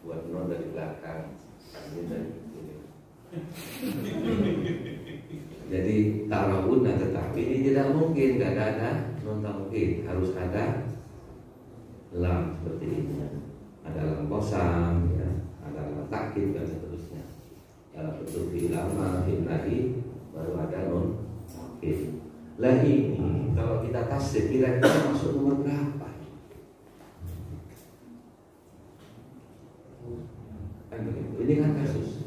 buat non dari belakang, ini dari ini. Jadi tarawun, tetapi ini tidak mungkin, nggak ada non taukid, harus ada lam seperti ini. Ada lam kosam, ya, ada lam takkid dan seterusnya. Dalam bentuk ilama, nahi, baru ada non taukid. Lah ini kalau kita tasdid kira-kira masuk nomor berapa? Ini kan kasus.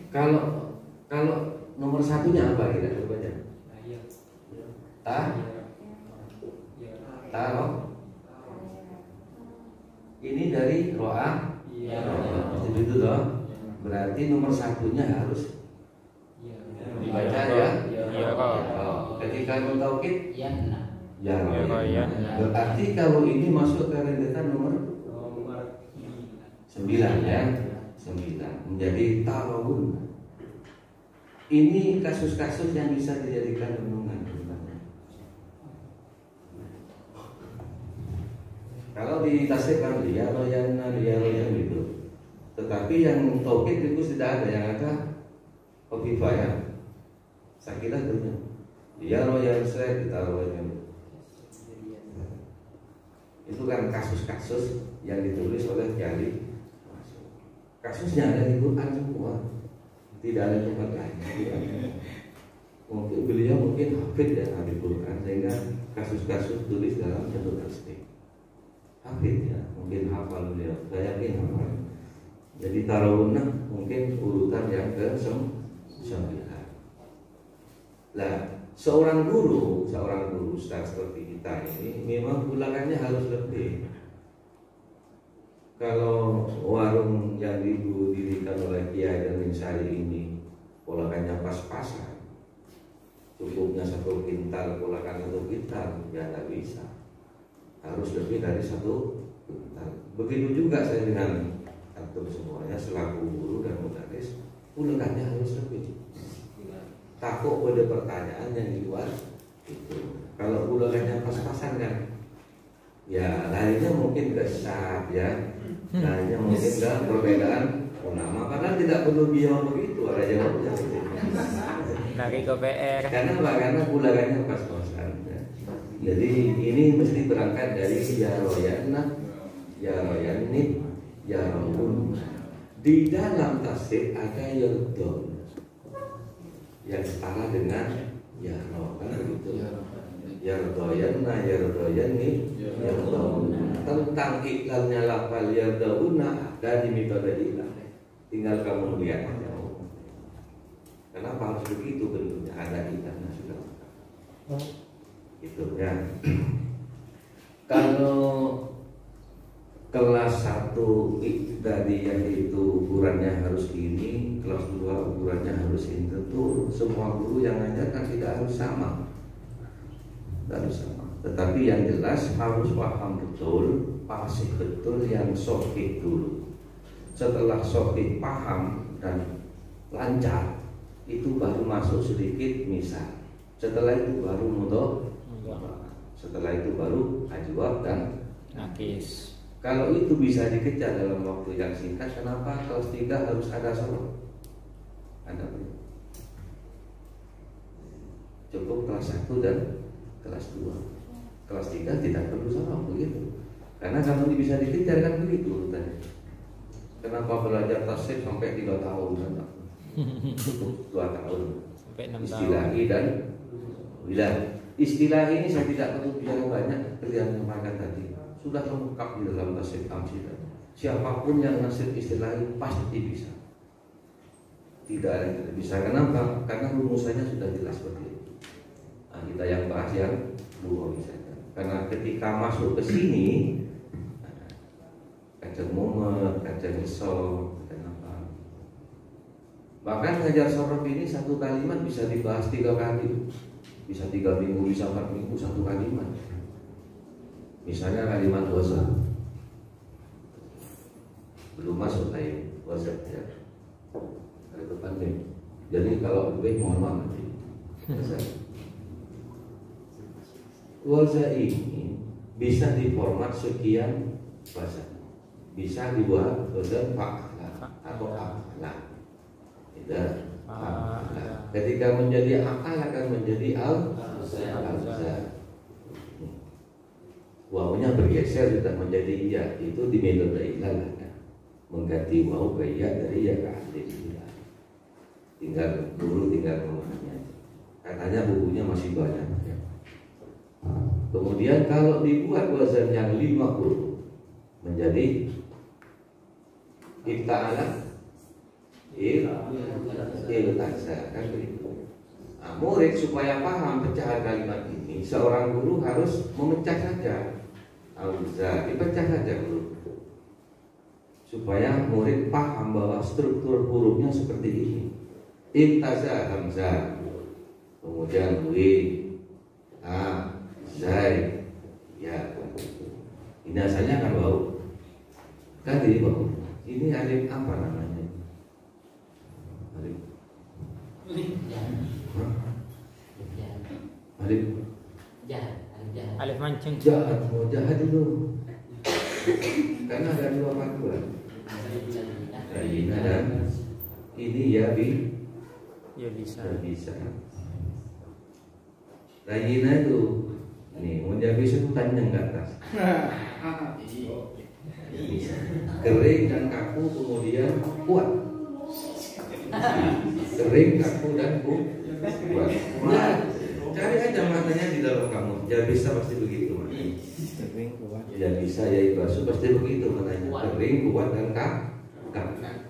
Kalau nomor satunya apa kita coba aja? Taroh. Ini dari roa. Itu loh. Berarti nomor satunya harus dibaca ya. Ketika mentaukid ya. Berarti kalau ini masuk ke rentetan nomor 9 ya. 9 menjadi tarawun. Ini kasus-kasus yang bisa dijadikan renungan. Kalau ditasirkan dia royan gitu. Tetapi yang taukid itu tidak ada, yang ada khafifah ya. Sakilah itu. Dia royan saya kita royan. Itu kan kasus-kasus yang ditulis oleh Kiai. Kasusnya ada di Quran semua. Tidak ada tempat lain. Mungkin beliau hafid ya di Quran, sehingga kasus-kasus tulis dalam bentuk tasdid. Hafid ya, mungkin hafal beliau. Saya yakin hafal. Jadi tarawunah mungkin urutan yang ke-9. Lah, seorang guru ustaz seperti kita ini memang ulangannya harus lebih. Kalau warung yang didirikan oleh Kiai dan Minsari ini polakannya pas-pasan, cukupnya 1 kintal polakan 1 kintal, ya nggak bisa. Harus lebih dari 1 kintal. Begitu juga saya dengan antum semuanya selaku guru dan mudaris, polakannya harus lebih. Takut pada pertanyaan yang di luar itu. Kalau polakannya pas-pasan kan, ya lainnya mungkin kesat ya. Hanya mungkin dalam perbedaan nama, karena tidak perlu biaya begitu, ada jawabnya. Dari KPR. Karena apa? Karena ulangannya pas-pasan. Ya. Jadi ini mesti berangkat dari ya royanah, ya royanib, ya rohun. Di dalam tasdid ada yardon yang setara dengan ya roh, kan begitu. Yardoyanna, yardoyanni, yardona. Tentang iklalnya lafal yardona ada di metode ilah. Tinggal kamu lihat aja. Kenapa harus begitu bentuknya? Ada iklalnya sudah. Itu ya. Kalau kelas 1 tadi yang itu ukurannya harus ini, kelas 2 ukurannya harus ini. Tentu semua guru yang ngajarkan tidak harus sama. Harus sama. Tetapi yang jelas harus paham betul, fasih betul yang sahih dulu. Setelah sahih paham dan lancar, itu baru masuk sedikit misal. Setelah itu baru mudhaf. Setelah itu baru ajwab dan nakis. Kalau itu bisa dikejar dalam waktu yang singkat, kenapa kelas 3 harus ada sorof? Ada belum? Cukup kelas 1 dan kelas 2. Kelas 3 tidak perlu sorof begitu. Karena kalau bisa dikejar kan begitu urutannya. Kenapa belajar tasawuf sampai 3 tahun kan? Cukup 2 tahun. Sampai 6 tahun. Istilahi dan wilayah. Istilah ini saya tidak perlu bicara banyak seperti yang disampaikan tadi. Sudah lengkap di dalam tasawuf amsilah. Siapapun yang ngasih istilah ini pasti bisa. Tidak ada yang tidak bisa. Kenapa? Karena rumusannya sudah jelas seperti itu. Nah, kita yang bahas yang dua saja. Karena ketika masuk ke sini, kacang mumet, kacang isol, kacang apa. Bahkan ngajar sorof ini 1 kalimat bisa dibahas 3 kali. Bisa 3 minggu, bisa 4 minggu 1 kalimat. Misalnya kalimat wazah, belum masuk lain wazah ya. Ada depan nih. Jadi kalau lebih mohon maaf nanti. waza ini bisa diformat sekian bahasa, bisa dibuat wazan fa'ala atau af'ala. Itu fa'ala. Ketika menjadi akal akan menjadi al-za. Wawunya bergeser sudah menjadi iya, itu di metode ilah kan. Mengganti wawu ke iya dari iya ke alif. Tinggal memahaminya. Katanya bukunya masih banyak. Kemudian kalau dibuat wazan yang 50 menjadi ifta'ala iltaza kan begitu. Nah, murid supaya paham pecahan kalimat ini, seorang guru harus memecah saja. Alza dipecah saja dulu supaya murid paham bahwa struktur hurufnya seperti ini. Iltaza hamzah, kemudian wi, a, zai, ya. Ini asalnya kan bau, kan jadi bau. Ini alif apa namanya? Alif. Alif. Alif mancung. Jahat, mau jahat itu. Karena ada dua panggilan. Rayina dan ini ya bisa. Rayina itu nih, mau jadi bisa panjang ke atas. Kering dan kaku kemudian kuat. Kering, kaku dan kuat. Nah, cari aja maknanya di dalam kamu. Jangan bisa pasti begitu maknanya. Kering kuat. Jangan bisa ya ibasu pasti begitu maknanya. Kering, kuat dan kaku.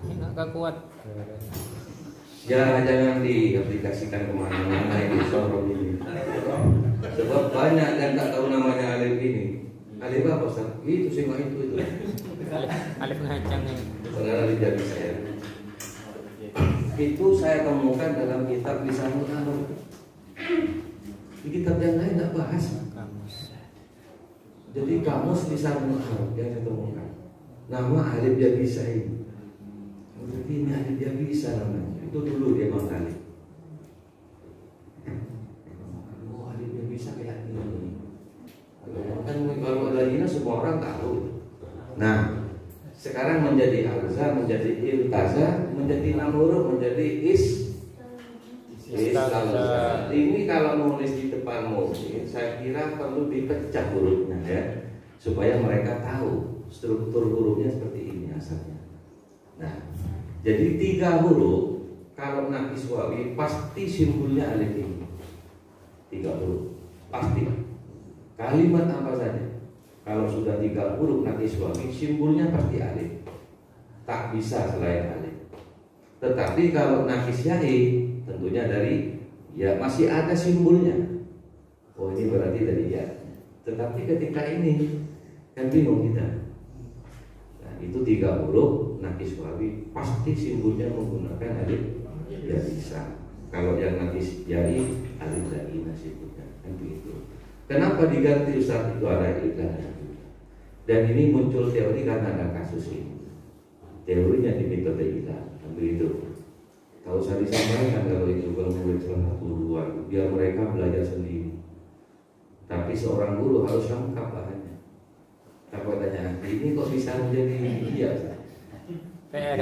Enggak kuat. Ya jangan diaplikasikan kemana-mana ini sorong ini. Sebab banyak dan tak tahu namanya alif ini. Alif apa Ustaz? Itu semua itu. Alif ngacang ini. Saudara lihat saya. Itu saya temukan dalam kitab Lisanul Arab. Di kitab yang lain tak bahas. Jadi kamus Lisanul Arab yang saya temukan. Nama alif dia bisa ini. Berarti ini alif dia bisa namanya. Itu dulu dia mengkali. Oh alif dia bisa kayak ini. Kan kalau lagi semua orang tahu. Nah, sekarang menjadi alza, menjadi iltaza, menjadi 6 huruf, menjadi istalza. Ini kalau nulis di depan murid, saya kira perlu dipecah hurufnya ya, supaya mereka tahu struktur hurufnya seperti ini asalnya. Nah, jadi 3 huruf kalau nakis wawi pasti simbolnya alif ini. 3 huruf pasti. Kalimat apa saja? Kalau sudah 3 huruf nakis wawi simbolnya pasti alif. Tak bisa selain alif. Tetapi kalau nakis yai tentunya dari ya masih ada simbolnya. Oh ini berarti dari ya. Tetapi ketika ini kan bingung kita. Nah, itu 3 huruf nakis wawi pasti simbolnya menggunakan alif. Ya bisa. Kalau yang nakis yai alif lagi nasibnya kan begitu. Kenapa diganti Ustaz? Itu ada iklannya. Dan ini muncul teori karena ada kasus ini. Teorinya di metode ilah, begitu. Kalau saya disampaikan kalau itu murid salah satu duluan, biar mereka belajar sendiri. Tapi seorang guru harus lengkap bahannya. Apa tanya? Ini kok bisa menjadi iya?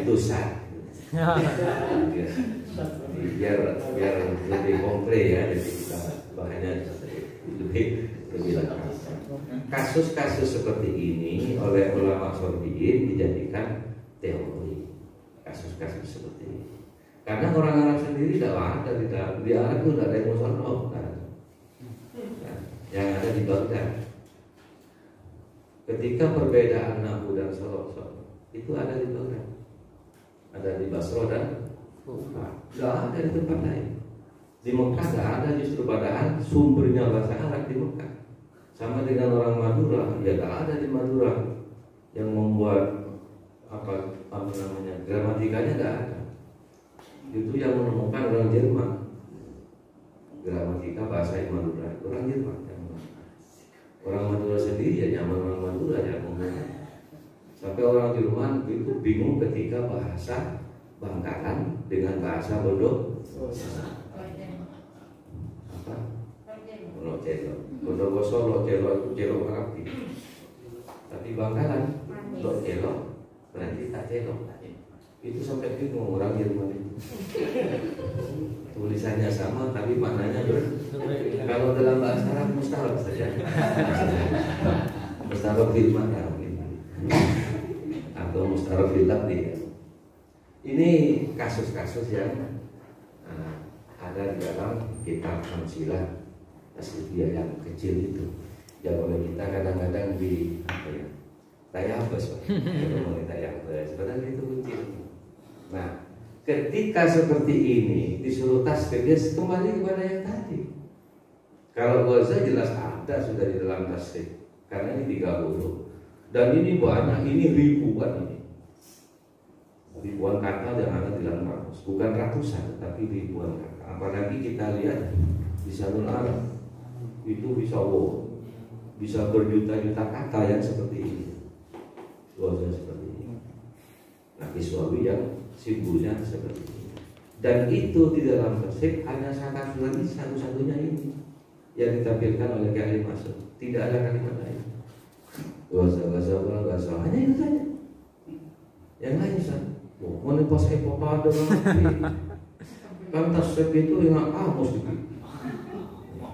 Itu sah. biar lebih konkret ya, jadi kita bahannya lebih lengkap. Kasus-kasus seperti ini oleh ulama syar'iyin dijadikan teori. Kasus-kasus seperti ini. Karena orang Arab sendiri tidak ada di Arab itu tidak ada yang musonok kan? Yang ada di Baghdad. Ketika perbedaan nahu dan sorok itu ada di Baghdad, ada di Basra dan Kufah. Tidak ada di tempat lain. Di Mekah tidak ada, justru padahal sumbernya bahasa Arab di Mekah. Sama dengan orang Madura, ya tak ada di Madura yang membuat apa namanya gramatikanya tidak ada. Itu yang menemukan orang Jerman. Gramatika bahasa Madura orang Jerman. Orang Madura sendiri ya nyaman orang Madura ya ngomongnya. Sampai orang Jerman itu bingung ketika bahasa Bangkalan dengan bahasa Bodoh. Apa? Bodoh. Bondowoso lo celo rapi. Tapi Bangkalan lo celo berarti tak celo. Itu sampai bingung orang Jerman itu. Tulisannya sama tapi maknanya berbeda. Kalau dalam bahasa Arab mustarab saja. Mustarab bil makna atau mustarab bil lafzi. Ini kasus-kasus yang ada di dalam kitab Hamsilah Tasrifiyah yang kecil itu. Yang oleh kita kadang-kadang di tayabas, sebenarnya itu kecil. Nah, ketika seperti ini disuruh tasrif, dia kembali kepada yang tadi. Kalau Ghaza jelas ada sudah di dalam tasrif, karena ini 30 dan ini banyak, ini ribuan ini. Ribuan kata yang ada di dalam kamus, bukan ratusan, tapi ribuan kata. Apalagi kita lihat di Lisanul Arab itu bisa berjuta-juta kata yang seperti ini, suara seperti ini. Nah, Kiswawi yang simbolnya seperti ini. Dan itu di dalam tasrif hanya satu-satunya ini yang ditampilkan oleh Kiai Masud. Tidak ada kalimat lain. Ghaza, hanya itu saja. Yang lain saja. Mau pas epopada kan tasrif itu yang kamus gitu.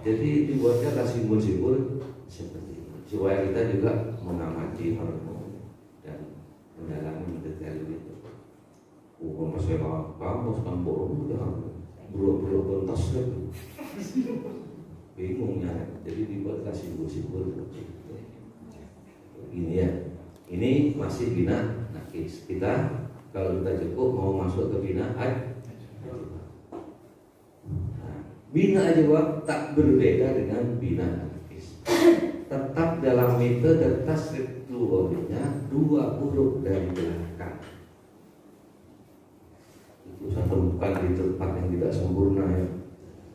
Jadi dibuatnya simbol-simbol seperti ini supaya kita juga mengamati harmoni dan mendalami detail itu. Pas kamus kan borong udah buru-buru tasrif. Bingungnya. Jadi dibuatlah simbol-simbol ini ya. Ini masih bina nakis. Kita kalau kita cukup mau masuk ke bina bina ajwab tak berbeda dengan bina nakis. Tetap dalam metode tasrif lughawiynya 2 huruf dari belakang. Itu saya temukan di tempat yang tidak sempurna ya.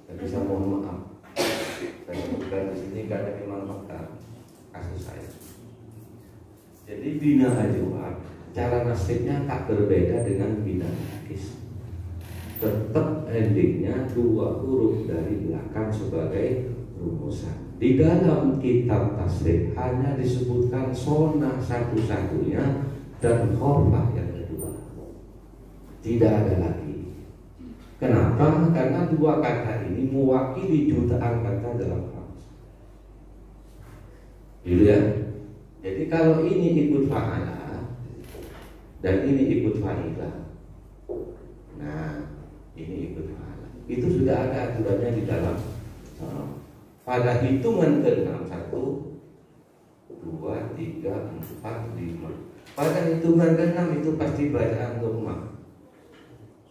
Tapi saya mohon maaf. Saya temukan di sini karena Imam Makkah kasus saya. Jadi bina ajwab cara nasibnya tak berbeda dengan bina nakis. Tetap endingnya 2 huruf dari belakang sebagai rumusan. Di dalam kitab tasrif hanya disebutkan sona satu-satunya dan khofah yang kedua. Tidak ada lagi. Kenapa? Karena 2 kata ini mewakili jutaan kata dalam kamus. Gitu ya. Jadi kalau ini ikut fa'ala dan ini ikut fa'ilah, nah ini ikut fa'ala. Itu sudah ada aturannya di dalam pada hitungan ke-6 1, 2, 3, 4, 5. Pada hitungan ke-6 itu pasti bacaan dhammah.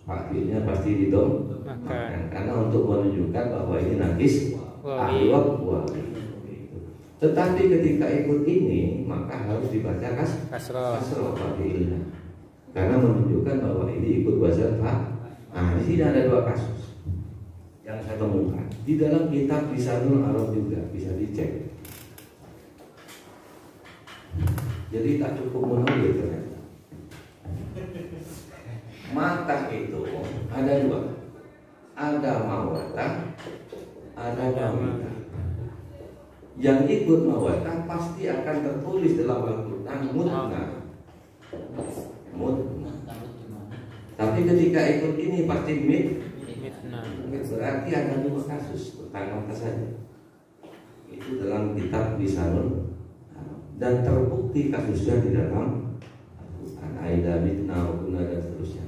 Fakirnya pasti didomahkan karena untuk menunjukkan bahwa ini nakis ajwab wawi. Tetapi ketika ikut ini maka harus dibaca kasroh fakirnya karena menunjukkan bahwa ini ikut wazan fa. Nah, di sini ada 2 kasus yang saya temukan di dalam kitab Lisanul Arab juga bisa dicek. Jadi tak cukup menolak ternyata. Mata itu ada 2, ada mawadah, ada mawidah. Yang ikut mawadah pasti akan tertulis dalam Al-Quran mutna. Tapi ketika ikut ini pasti mitna. Berarti ada 2 kasus tentang mata saja. Itu dalam kitab Lisanul dan terbukti kasusnya di dalam Al-Quran. Aida mitna wakuna dan seterusnya.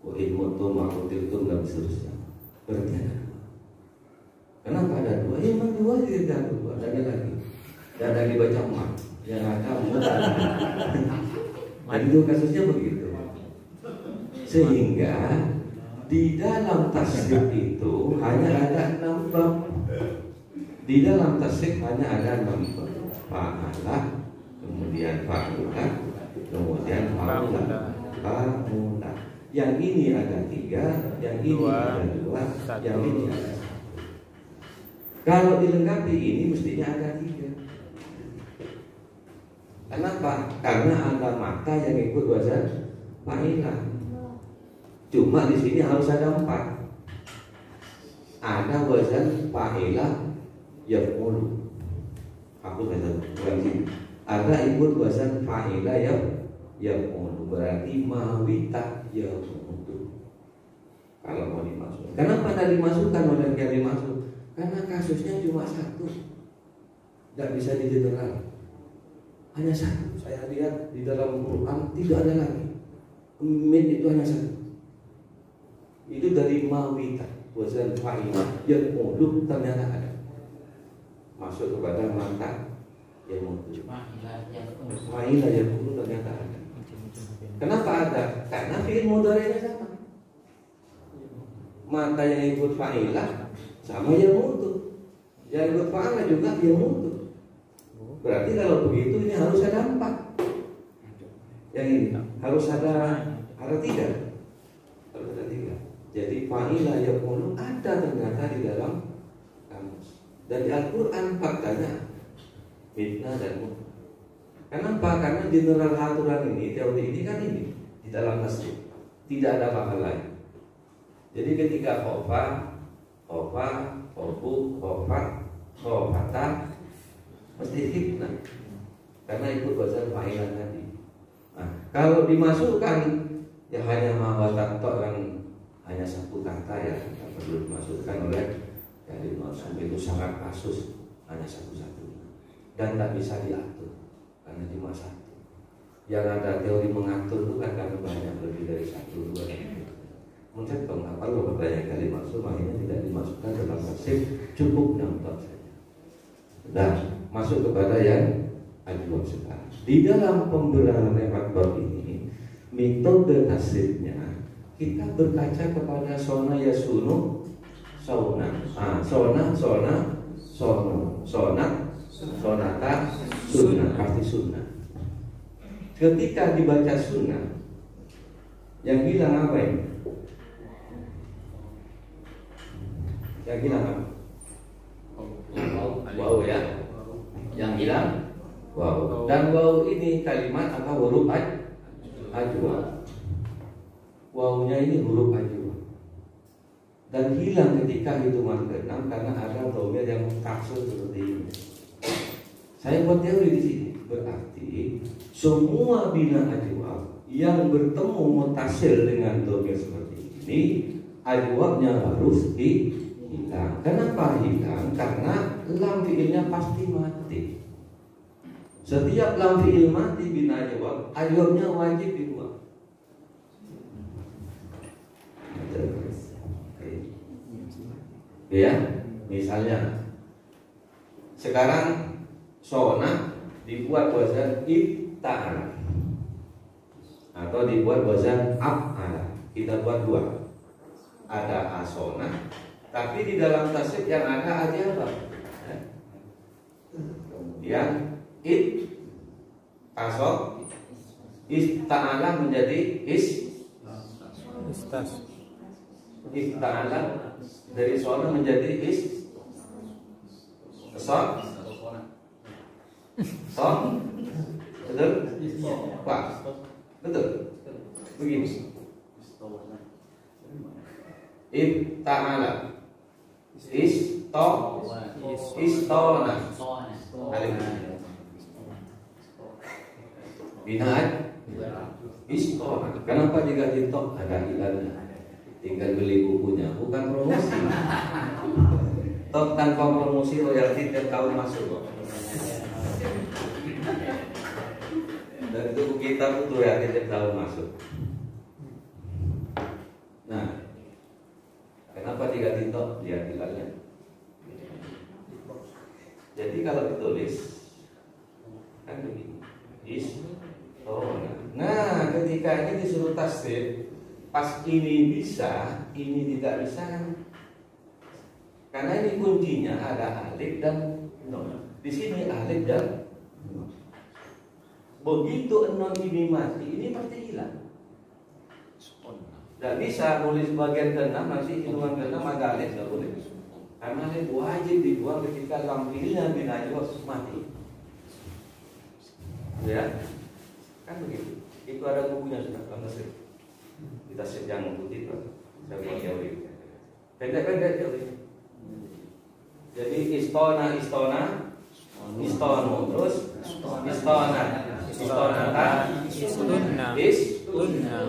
Wa idmutum ma'utiltum dan seterusnya. Berarti ada 2. Kenapa ada 2? Ya memang 2 tidak ada 2. Ada lagi. Dan lagi baca emak. Yang ada dan itu kasusnya begitu. Sehingga di dalam tasrif itu hanya ada 6 bab. Di dalam tasrif hanya ada 6 bab. Fa'ala, kemudian fa'ula, kemudian fa'ula. Yang ini ada 3, yang ini ada 2, yang ini ada 1. Kalau dilengkapi ini mestinya ada 3. Kenapa? Karena ada mata yang ikut wazan fa'ilah. Cuma di sini harus ada 4. Ada wazan fa'ilah yaf'ulu. Aku kata lagi. Ada ikut wazan fa'ila yaf'ulu, berarti mawita yaf'ulu. Kalau mau dimasukkan. Kenapa tidak dimasukkan oleh yang dimasuk? Karena kasusnya cuma satu, tidak bisa di general. Hanya satu. Saya lihat di dalam Quran tidak ada lagi. Min itu hanya satu. Itu dari mawita, wazan fa'ila yaf'ulu, ternyata ada. Masuk kepada mata yang mutu. Fa'ila yaf'ulu ternyata ada. Kenapa ada? Karena fi'il mudhari'nya sama. Mata yang ikut fa'ilah sama yang mutu, yang ikut fa'ala juga yang mutu. Berarti kalau begitu ini harus ada 4. Yang ini harus ada tiga. Harus ada 3. Jadi fa'ilah yaqulu ada ternyata di dalam kamus. Dan di Al-Quran faktanya mitna dan mutu. Kenapa? Karena general aturan ini, teori ini kan ini di dalam tasdid tidak ada bakal lain. Jadi ketika khofa, khofu, khofata mesti fitnah, karena ikut wazan fa'ilah tadi. Nah, kalau dimasukkan ya hanya mawatan tok yang hanya satu kata ya, tidak perlu dimasukkan oleh dari maksud itu sangat kasus, hanya satu-satu dan tak bisa diatur karena cuma satu. Yang ada teori mengatur itu kan karena banyak, lebih dari 1, 2. Mungkin mengapa kalau banyak kali masuk, makanya tidak dimasukkan dalam tafsir, cukup 6 saja. Dan masuk kepada yang ajwab sekarang. Di dalam pembelajaran lewat bab ini, metode tafsirnya kita berkaca kepada sona yasunu, sona, sonata, sunnah, arti sunnah. Ketika dibaca sunnah, yang bilang apa ini? Yang bilang apa? Wow ya. Yang bilang wow. Dan wow ini kalimat apa? Huruf ajwa. Wawnya ini huruf ajwa. Dan hilang ketika hitungan ke-6 karena ada dhamir yang taksir seperti ini. Saya buat teori di sini. Berarti semua bina ajwa yang bertemu mutasil dengan dhamir seperti ini, ajwabnya harus hilang. Kenapa hilang? Karena lam fi'ilnya pasti mati. Setiap lam fi'il mati bina ajwab, ajwabnya wajib dibuang. Ya, misalnya sekarang sona dibuat wazan ifta'ala atau dibuat wazan af'ala. Kita buat 2. Ada asona, tapi di dalam tasdid yang ada aja apa? Kemudian asok ista'ala menjadi Istas. Ista'ala dari sona menjadi sok. Betul? Pak. Betul. Begini. Ifta'ala istona alif binaan istona. Kenapa diganti tok? Ada ilannya. Tinggal beli bukunya, bukan promosi. Tok tanpa promosi royalti tiap tahun masuk kok. Dan itu kita butuh ya tiap tahun masuk. Nah, kenapa diganti tok? Lihat ilannya. Jadi kalau ditulis kan begini, istona. Nah, ketika ini disuruh tasdid, pas ini bisa, ini tidak bisa kan? Karena ini kuncinya ada alif dan nun. Di sini alif dan nun. Begitu nun ini mati, ini pasti hilang. Tidak bisa nulis bagian ke-6 masih hitungan ke-6 ada alif, tidak boleh. Karena alif wajib dibuang ketika lam fi'ilnya bin ajwa mati. Ya, kan begitu. Itu ada bukunya sudah dalam tasdid. Kita set yang putih itu, saya buat teori. Pendek-pendek teori. Jadi istona, istono, terus istona, istonata, Istunna. istonna.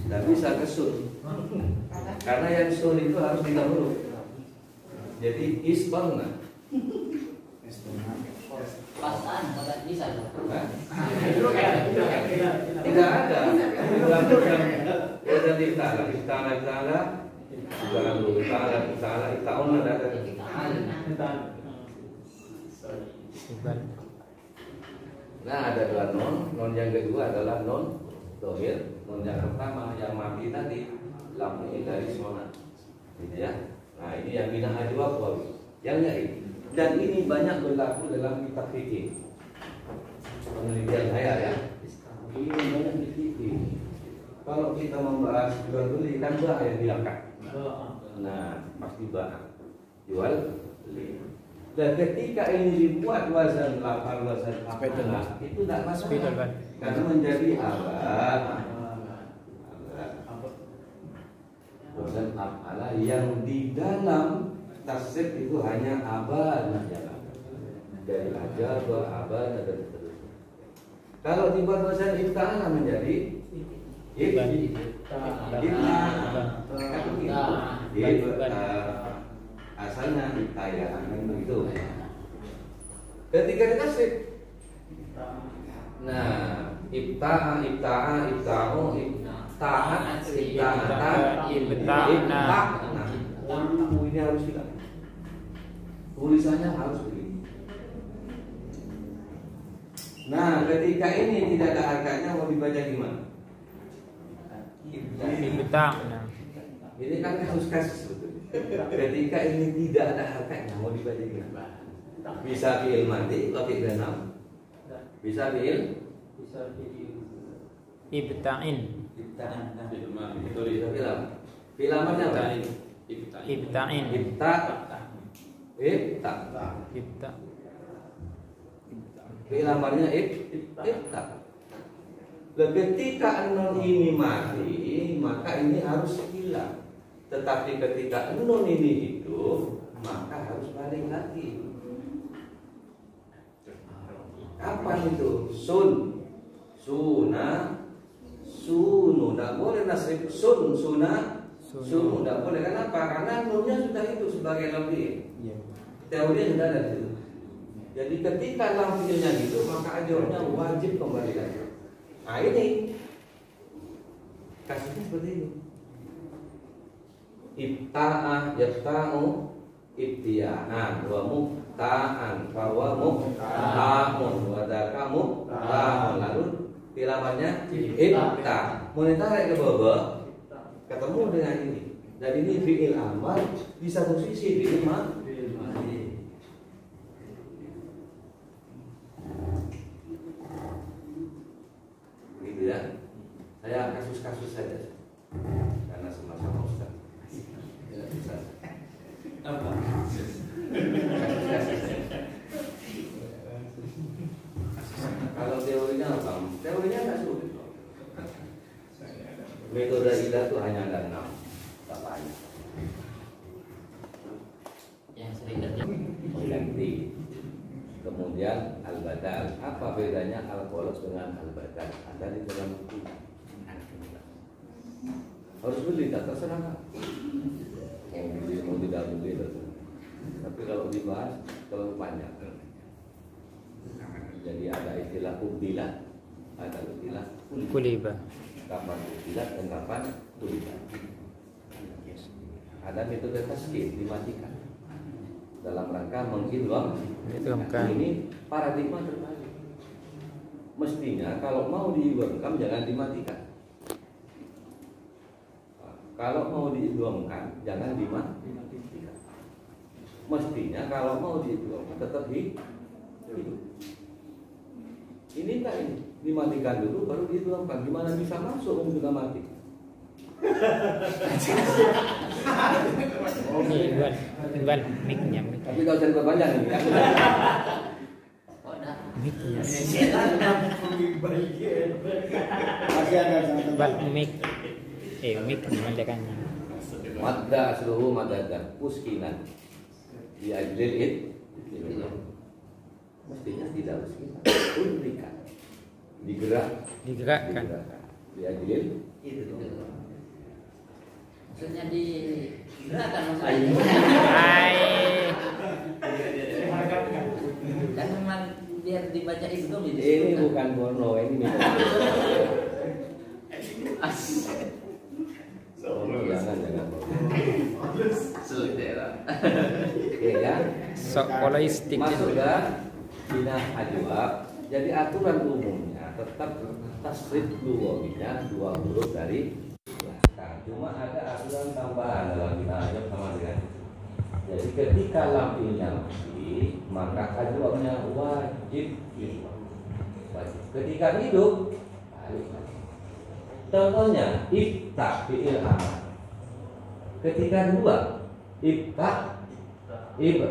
Tidak bisa kesun. Karena yang sun itu harus didahulu. Jadi istonna. Pasaan pada bisa. Tidak ada. Ada iftala, itaun ada. Ibal. Nah, ada dua non yang kedua adalah non dohir. Non yang pertama yang mati tadi lampunya dari sona, gitu ya. Nah, ini yang bina ajwa wawi. Yang ini. Dan ini banyak berlaku dalam kitab fikih. Penelitian saya ya. Ini banyak di fikih. Kalau kita membahas jual beli kan bah yang dilangkah. Nah, pasti bah jual beli. Dan ketika ini dibuat wazan lafal wazan apalah itu tidak masalah karena menjadi abad. Wazan apalah yang di dalam tasrif itu hanya abad dari ajab abad dan seterusnya. Kalau dibuat wazan ifta'ala menjadi asalnya ifta'ala kan begitu. Ketika ditasrif, nah ibta'a, ibta'u, ibta'at, ibta'na. Ini harus hilang. Tulisannya harus begini. Nah, ketika ini tidak ada harganya mau dibaca gimana? Ibta'na. Ini kan kasus-kasus sebetulnya. Ketika ini tidak ada harganya mau dibaca gimana? Bisa fi'il mati, fi'il ganam. Bisa fi'il Ibta'in. Fi'il amarnya apa? Ibta'in. Ibta. Fi'il amarnya ibta. Ketika nun ini mati, maka ini harus hilang. Tetapi ketika nun ini hidup, maka harus balik lagi. Kapan itu? Suna, sunu. Tidak boleh nasrif sun, suna, sunu. Tidak boleh. Kenapa? Karena nunnya sudah itu sebagai lamfiil. Teorinya sudah ada di situ. Jadi ketika lamfiilnya gitu, maka ajornya wajib kembali lagi. Nah ini kasusnya seperti ini. Ibta'ah, yafta'u, ibtia'an, wa mukta'an, wa mukta'amun, wa dakamu, lalu filamannya ibta. Mau ditarik ke bawah, ketemu dengan ini. Dan ini fi'il amar di satu sisi fi'il mati. Gitu ya. Saya kasus-kasus saja. Karena sama-sama Ustaz. Tidak bisa. Apa? Kasus-kasus saja. Kalau teorinya apa? Teorinya nggak sulit. Metode ilah itu hanya ada 6. Tak banyak. Yang sering terjadi. Ganti. Kemudian al-badal. Apa bedanya al-qolos dengan al-badal? Ada di dalam buku. Harus beli, tak terserah. Yang beli mau tidak beli. Tapi kalau dibahas terlalu panjang. Jadi ada istilah ubdilah, ada istilah Kuliba. kapan ubdilah dan kapan kulilah. Ada metode taskin dimatikan dalam rangka mengidghamkan. Ini paradigma terbalik. Mestinya kalau mau diidghamkan jangan dimatikan. Kalau mau diidghamkan jangan dimatikan. Mestinya kalau mau diidghamkan tetap hidup. Ini enggak ini dimatikan dulu baru diidghamkan. Gimana bisa masuk sudah mati? Ibal, mic-nya. Tapi kalau jangan berpanjang ini. Mic-nya. Masih ada Ibal, mic. Mic, mendekannya. Madda seluruh madadah uskinan. diadilin itu mestinya tidak harus kita berikan Digerakkan. diadilin Itu. Maksudnya digerakkan maksudnya. Hai. Kan memang biar dibaca itu dong ini bukan porno ini jangan ya kan Sok poloistik. masuklah bina ajwab. Jadi aturan umumnya tetap tasrif lugawinya 2 huruf dari belakang. Cuma ada aturan tambahan dalam bina ajwab sama dengan itu. Jadi ketika lam fi'ilnya mati, maka ajwabnya wajib hidup. Wajib. Ketika hidup, alif. Contohnya ibta fi'il amar. Ketika 2 ibta tidak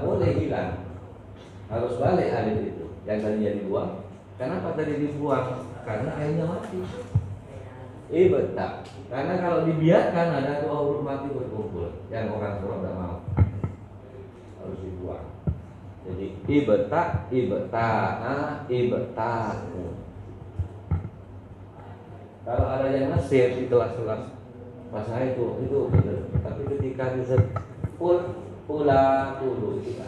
boleh hilang, harus balik alif itu yang tadinya dibuang. Kenapa tadi dibuang? Karena airnya mati. Ibta, karena kalau dibiarkan ada 2 huruf mati berkumpul, yang orang suruh tidak mau, harus dibuang. Jadi ibta, kalau ada yang nge-share di kelas-kelas masa itu benar. Tapi ketika disebut pula dulu kita,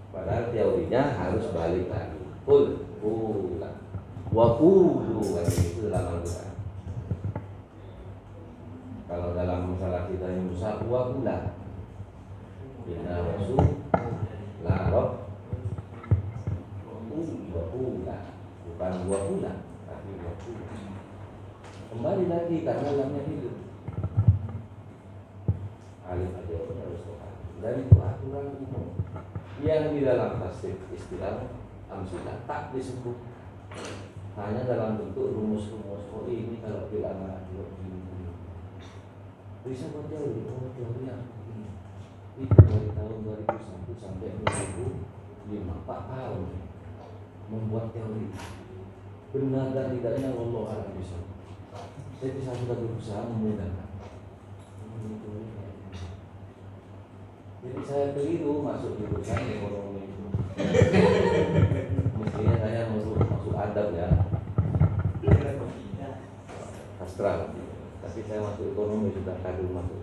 padahal teorinya harus balik lagi. Pula wakulu itu dalam Al-Quran. Kalau dalam masalah kita yang Musa wakula bina rasul larok wakula, bukan wakula tapi wakula. Kembali lagi karena lamnya hidup. Alif aja harus tepat. Dan itu aturan umum yang di dalam tasrif istilah amsilah tak disebut, hanya dalam bentuk rumus-rumus. Oh ini kalau bila ada bisa buat teori, teori yang itu dari tahun 2001 sampai 2005 4 tahun membuat teori. Benar dan tidaknya Allah alam bisa. Saya bisa sudah berusaha memudahkan. Jadi saya keliru masuk jurusan ekonomi itu. Mestinya saya masuk adab ya, sastra. Tapi saya masuk ekonomi sudah kadung masuk.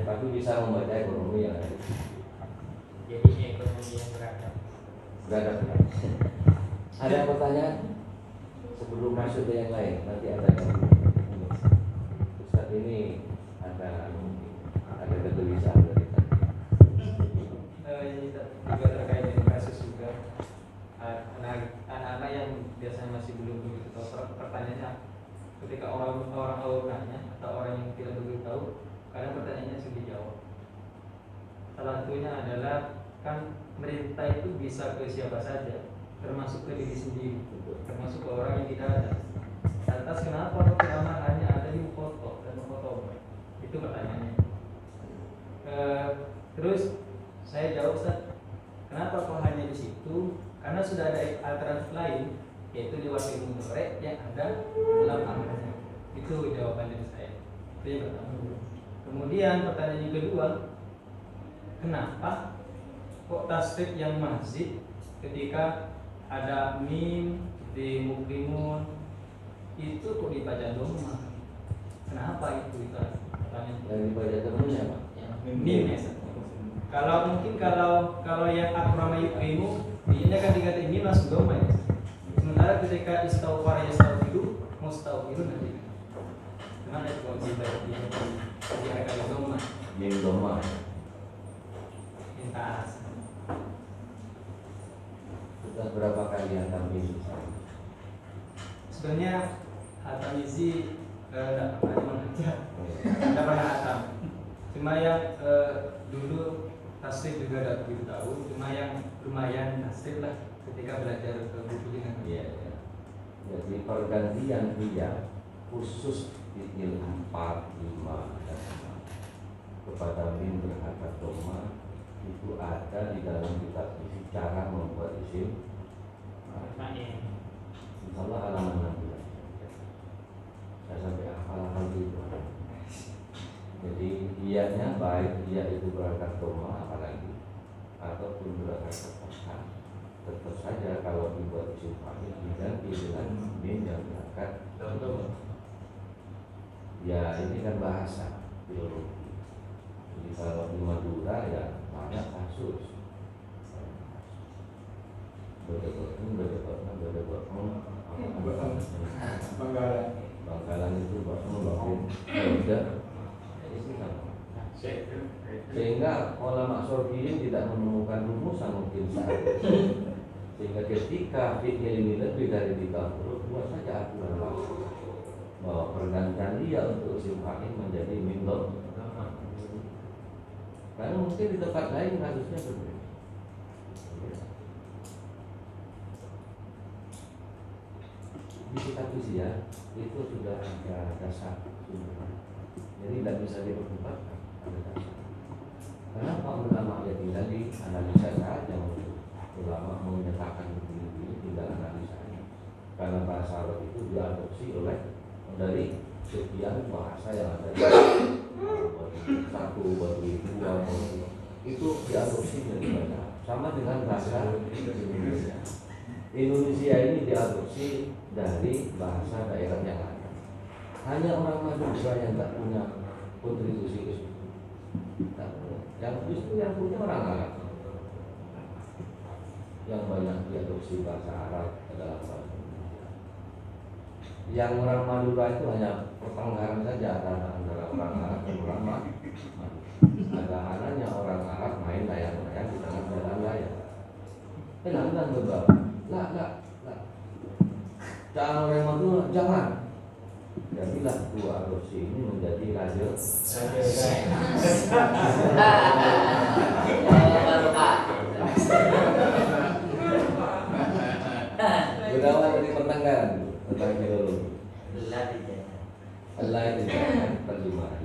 Tapi bisa membaca ekonomi yang ada. Jadi ekonomi yang beradab. Ada pertanyaan? Sebelum masuk ke yang lain, nanti ada yang Ustaz ini ada kegelisahan dari tadi. Ini juga terkait dengan kasus juga anak-anak yang biasanya masih belum begitu tahu. Pertanyaannya ketika orang nanya atau orang yang tidak begitu tahu, kadang pertanyaannya sudah dijawab. Salah satunya adalah kan merintah itu bisa ke siapa saja, termasuk ke diri sendiri, termasuk ke orang yang tidak ada. Lantas kenapa ulama hanya ada di foto dan foto? Itu pertanyaannya. Terus saya jawab, Ustaz, kenapa kok hanya di situ? Karena sudah ada alternatif lain, yaitu di wakil mudhari yang ada dalam amarnya. Itu jawabannya saya. Itu yang pertama. Kemudian pertanyaan yang kedua, kenapa kok tasrif yang masjid ketika ada mim di mukrimun itu kok dibaca doma? Kenapa itu pertanyaan? Yang dibaca temennya Pak? Mim ya. Kalau mungkin kalau yang akrama yukrimu ini kan dikatakan mim langsung doma ya. Sementara ketika istaghfar yastaghfiru mustaghfiru nanti. Gimana itu kalau dibaca di agak doma? Mim doma. Minta Sudah berapa kali hantam mim? sebenarnya hatam izi tidak pernah mengajar, tidak pernah hatam. Cuma yang dulu tasrif juga tidak begitu tahu. Cuma yang lumayan tasrif lah ketika belajar ke buku dengan Iya. Jadi pergantian dia khusus fi'il 4, 5 dan 6 kepada mim berhakat doma itu ada di dalam kitab isi cara membuat isim. Insyaallah halaman 16. Saya sampai hafal itu. Jadi iyanya baik iya itu berangkat koma apalagi ataupun berangkat ke kota, tetap saja kalau dibuat isim fa'il diganti dengan min yang berangkat. Ya ini kan bahasa biologi. Jadi kalau di Madura ya banyak kasus. Bangkalan itu udah sehingga ulama Sorfiyin tidak menemukan rumusan mungkin saat itu. Sehingga ketika fi'il ini lebih dari 30 buat saja aturan bahwa pergantian dia untuk isim fa'il menjadi min dhamma. Karena mungkin di tempat lain kasusnya berbeda. Di kitab usia itu sudah ada dasar sumber. Jadi tidak bisa diperdebatkan, ada dasar. Kenapa ulama ya tinggal di analisa saja? Ulama menyatakan begini tinggal analisanya. Karena bahasa Arab itu diadopsi oleh dari sekian bahasa yang ada di satu, dua, itu diadopsi dari banyak. Sama dengan bahasa Indonesia. Indonesia ini diadopsi dari bahasa daerah yang lain. Hanya orang Madura yang tak punya kontribusi ke situ. Yang justru yang punya orang Arab. Yang banyak diadopsi bahasa Arab dalam bahasa Indonesia. Yang orang Madura itu hanya pertengkaran saja antara orang Arab dan orang Madura. Ada halnya orang Arab main layang-layang di tengah jalan raya. Jangan beberapa. Lah. Jangan orang Madura, jangan. Jadilah dua adopsi ini menjadi raja. Berawal dari pertengkaran tentang filologi. Allah itu terjemahan.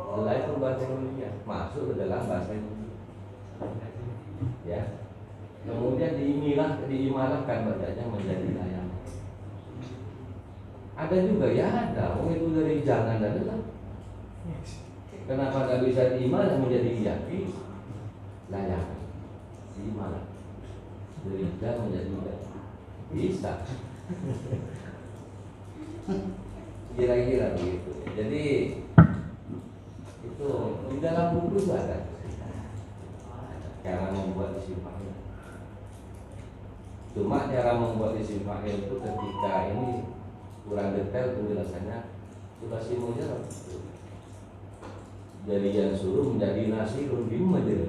Allah itu bahasa Indonesia masuk ke dalam bahasa Indonesia. Ya. Kemudian diimalahkan bacanya menjadi layang. Ada juga ya ada, itu dari jangan dan dalam. Kenapa nggak bisa diimalah menjadi yakin? Layang, diimalah. Dari jangan menjadi yakin. Bisa. Kira-kira begitu. Jadi itu di dalam buku itu ada cara membuat isim fa'il. Cuma cara membuat isim fa'il itu ketika ini kurang detail penjelasannya sudah simulnya. Jadi yang suruh menjadi nasirun bimmadil.